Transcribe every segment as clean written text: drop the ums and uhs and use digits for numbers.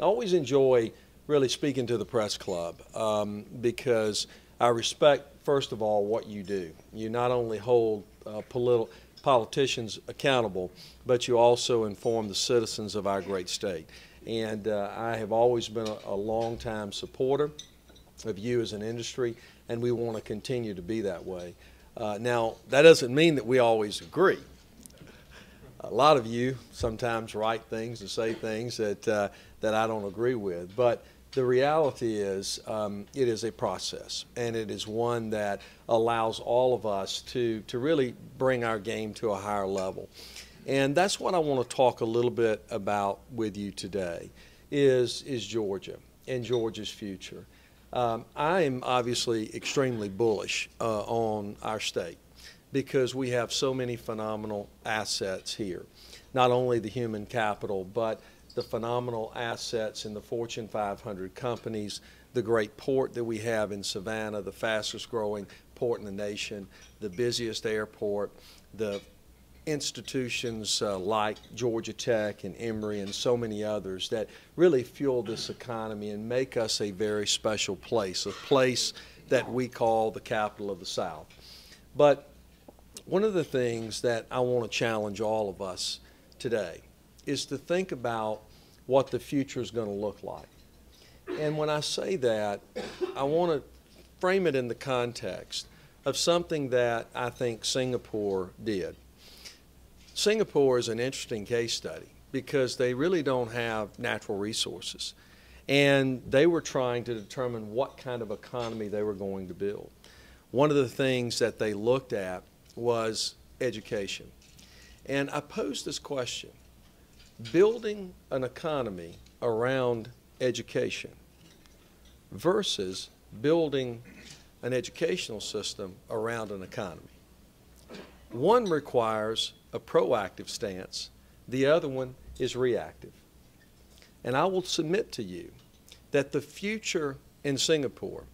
I always enjoy really speaking to the press club because I respect, first of all, what you do. You not only hold politicians accountable, but you also inform the citizens of our great state. And I have always been a long-time supporter of you as an industry, and we want to continue to be that way. Now, that doesn't mean that we always agree. A lot of you sometimes write things and say things that I don't agree with, but the reality is it is a process, and it is one that allows all of us to really bring our game to a higher level. And that's what I want to talk a little bit about with you today is Georgia and Georgia's future. I am obviously extremely bullish on our state because we have so many phenomenal assets here. Not only the human capital, but the phenomenal assets in the Fortune 500 companies, the great port that we have in Savannah, the fastest growing port in the nation, the busiest airport, the institutions like Georgia Tech and Emory and so many others that really fuel this economy and make us a very special place, a place that we call the capital of the South. But one of the things that I want to challenge all of us today is to think about what the future is going to look like. And when I say that, I want to frame it in the context of something that I think Singapore did. Singapore is an interesting case study because they really don't have natural resources. And they were trying to determine what kind of economy they were going to build. One of the things that they looked at was education. And I posed this question: building an economy around education versus building an educational system around an economy. One requires a proactive stance, the other one is reactive. And I will submit to you that the future in Singapore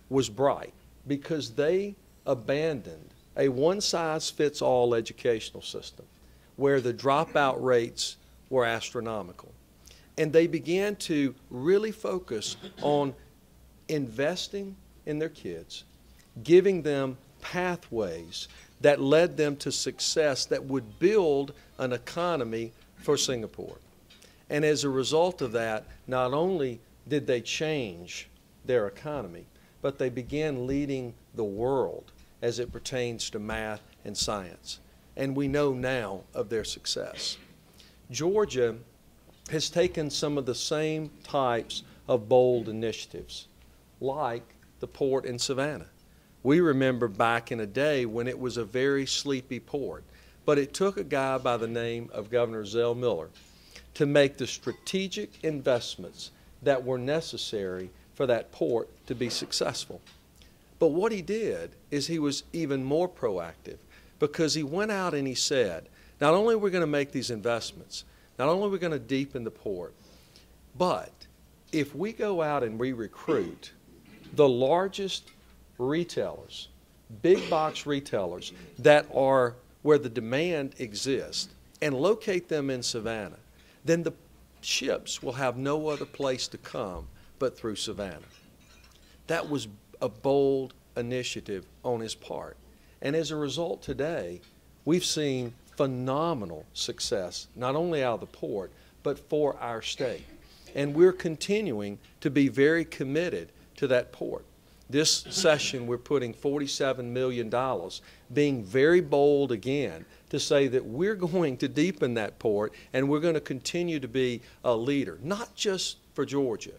was bright because they abandoned a one-size-fits-all educational system where the dropout rates were astronomical. And they began to really focus on investing in their kids, giving them pathways that led them to success that would build an economy for Singapore. And as a result of that, not only did they change their economy, but they began leading the world as it pertains to math and science. And we know now of their success. Georgia has taken some of the same types of bold initiatives, like the port in Savannah. We remember back in a day when it was a very sleepy port, but it took a guy by the name of Governor Zell Miller to make the strategic investments that were necessary for that port to be successful. But what he did is he was even more proactive because he went out and he said, not only are we going to make these investments, not only are we going to deepen the port, but if we go out and we recruit the largest retailers, big box retailers that are where the demand exists and locate them in Savannah, then the ships will have no other place to come but through Savannah. That was a bold initiative on his part. And as a result today, we've seen phenomenal success, not only out of the port, but for our state. And we're continuing to be very committed to that port. This session, we're putting $47 million, being very bold again to say that we're going to deepen that port and we're going to continue to be a leader, not just for Georgia,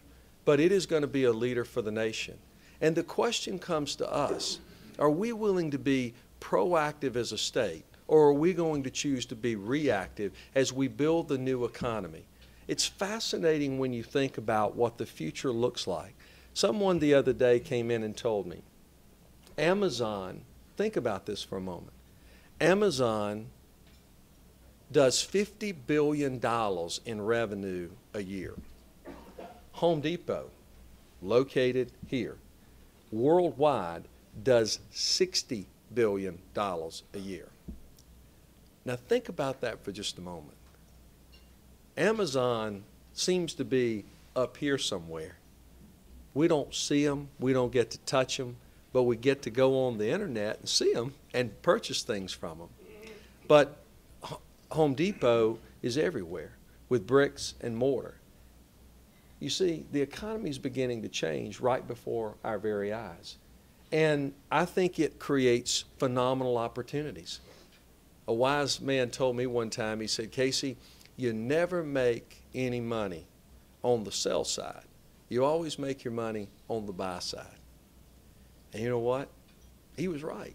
but it is going to be a leader for the nation. And the question comes to us, are we willing to be proactive as a state, or are we going to choose to be reactive as we build the new economy? It's fascinating when you think about what the future looks like. Someone the other day came in and told me, Amazon, think about this for a moment, Amazon does $50 billion in revenue a year. Home Depot, located here, worldwide does $60 billion a year. Now think about that for just a moment. Amazon seems to be up here somewhere. We don't see them, we don't get to touch them, but we get to go on the internet and see them and purchase things from them. But Home Depot is everywhere with bricks and mortar. You see, the economy is beginning to change right before our very eyes. And I think it creates phenomenal opportunities. A wise man told me one time, he said, Casey, you never make any money on the sell side. You always make your money on the buy side. And you know what? He was right.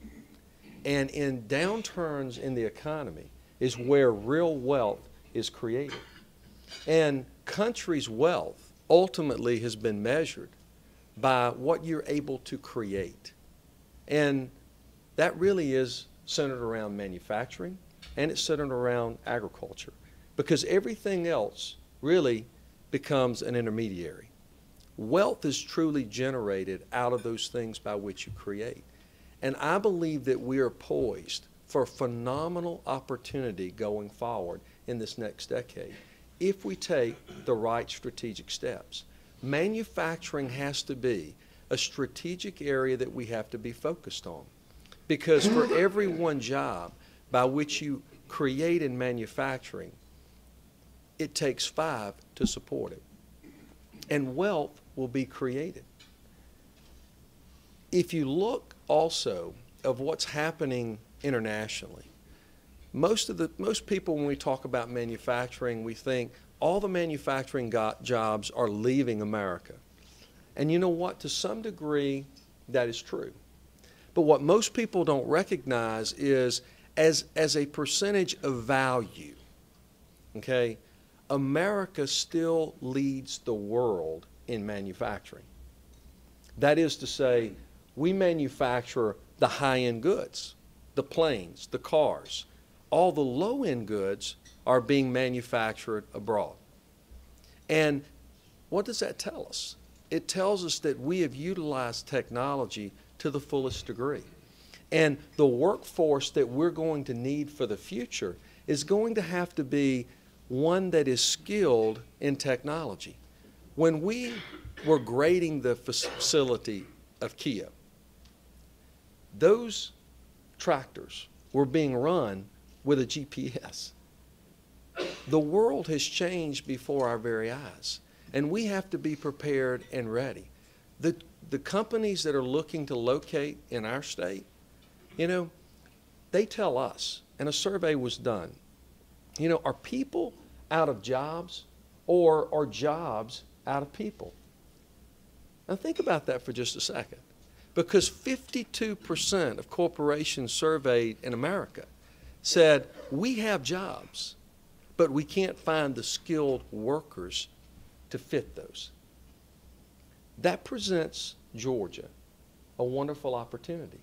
And in downturns in the economy is where real wealth is created. And countries' wealth ultimately has been measured by what you're able to create. And that really is centered around manufacturing, and it's centered around agriculture, because everything else really becomes an intermediary. Wealth is truly generated out of those things by which you create. And I believe that we are poised for phenomenal opportunity going forward in this next decade if we take the right strategic steps. Manufacturing has to be a strategic area that we have to be focused on, because for every one job by which you create in manufacturing, it takes 5 to support it. And wealth will be created. If you look also of what's happening internationally, most people, when we talk about manufacturing, we think all the manufacturing jobs are leaving America. And you know what? To some degree, that is true. But what most people don't recognize is as a percentage of value, okay, America still leads the world in manufacturing. That is to say, we manufacture the high-end goods, the planes, the cars. All the low-end goods are being manufactured abroad. And what does that tell us? It tells us that we have utilized technology to the fullest degree. And the workforce that we're going to need for the future is going to have to be one that is skilled in technology. When we were grading the facility of Kia, those tractors were being run with a GPS. The world has changed before our very eyes, and we have to be prepared and ready. The companies that are looking to locate in our state, you know, they tell us, and a survey was done, you know, are people out of jobs or are jobs out of people? Now think about that for just a second, because 52% of corporations surveyed in America said we have jobs, but we can't find the skilled workers to fit those. That presents Georgia a wonderful opportunity.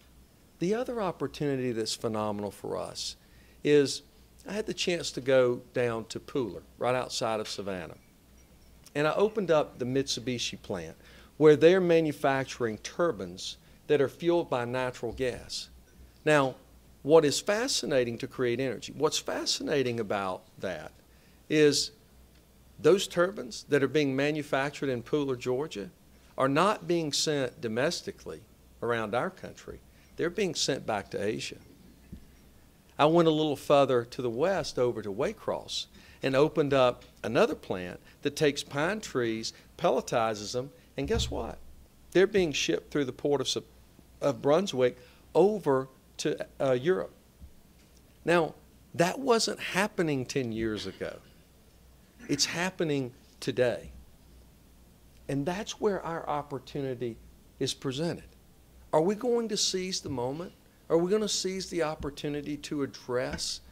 The other opportunity that's phenomenal for us is I had the chance to go down to Pooler, right outside of Savannah. And I opened up the Mitsubishi plant where they're manufacturing turbines that are fueled by natural gas. Now, what is fascinating to create energy, what's fascinating about that is those turbines that are being manufactured in Pooler, Georgia, are not being sent domestically around our country. They're being sent back to Asia. I went a little further to the west over to Waycross and opened up another plant that takes pine trees, pelletizes them, and guess what? They're being shipped through the port of Brunswick over to Europe. Now, that wasn't happening 10 years ago. It's happening today. And that's where our opportunity is presented. Are we going to seize the moment? Are we going to seize the opportunity to address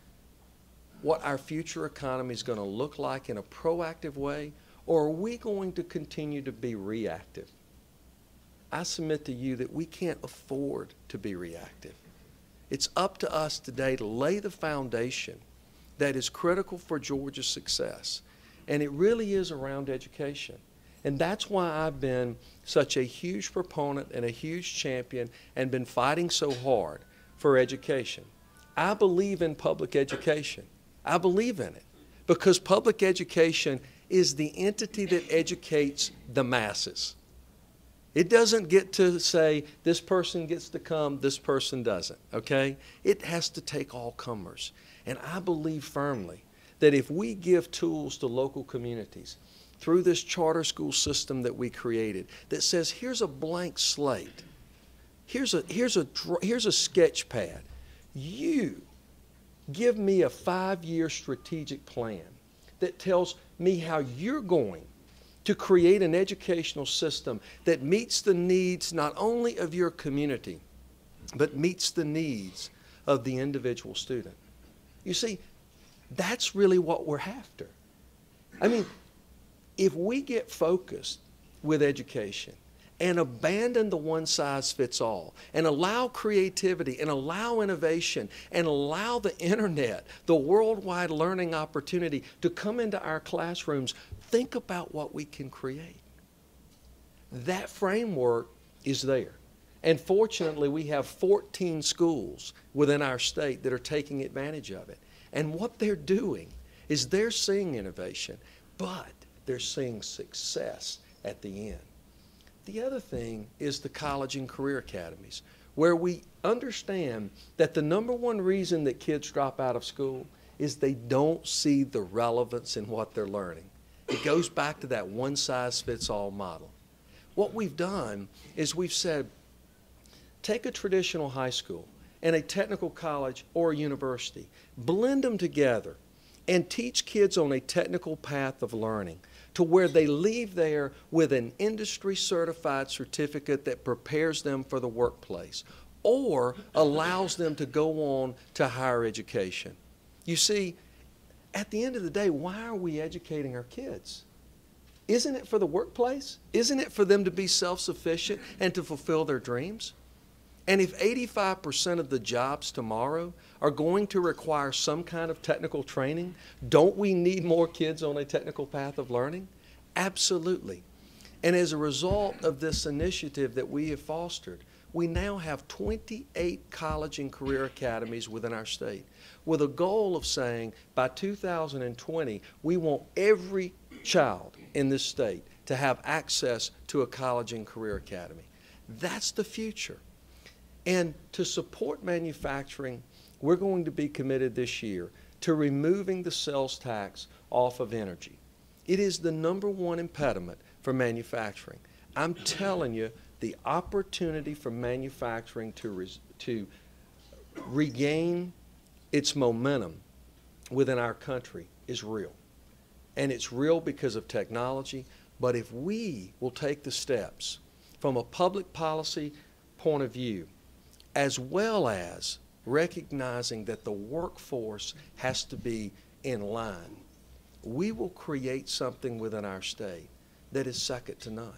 what our future economy is going to look like in a proactive way? Or are we going to continue to be reactive? I submit to you that we can't afford to be reactive. It's up to us today to lay the foundation that is critical for Georgia's success. And it really is around education. And that's why I've been such a huge proponent and a huge champion and been fighting so hard for education. I believe in public education. I believe in it because public education is the entity that educates the masses. It doesn't get to say this person gets to come, this person doesn't, okay? It has to take all comers. And I believe firmly that if we give tools to local communities through this charter school system that we created that says here's a blank slate, here's a sketch pad, you give me a 5-year strategic plan that tells me how you're going to create an educational system that meets the needs not only of your community, but meets the needs of the individual student. You see, that's really what we're after. I mean, if we get focused with education and abandon the one-size-fits-all and allow creativity and allow innovation and allow the internet, the worldwide learning opportunity to come into our classrooms, think about what we can create. That framework is there. And fortunately, we have 14 schools within our state that are taking advantage of it. And what they're doing is they're seeing innovation, but they're seeing success at the end. The other thing is the college and career academies, where we understand that the #1 reason that kids drop out of school is they don't see the relevance in what they're learning. It goes back to that one-size-fits-all model. What we've done is we've said, take a traditional high school and a technical college or a university, blend them together, and teach kids on a technical path of learning to where they leave there with an industry-certified certificate that prepares them for the workplace or allows them to go on to higher education. You see, at the end of the day, why are we educating our kids? Isn't it for the workplace? Isn't it for them to be self-sufficient and to fulfill their dreams? And if 85% of the jobs tomorrow are going to require some kind of technical training, don't we need more kids on a technical path of learning? Absolutely. And as a result of this initiative that we have fostered, we now have 28 college and career academies within our state with a goal of saying by 2020, we want every child in this state to have access to a college and career academy. That's the future. And to support manufacturing, we're going to be committed this year to removing the sales tax off of energy. It is the #1 impediment for manufacturing. I'm telling you, the opportunity for manufacturing to regain its momentum within our country is real. And it's real because of technology, but if we will take the steps from a public policy point of view, as well as recognizing that the workforce has to be in line, we will create something within our state that is second to none.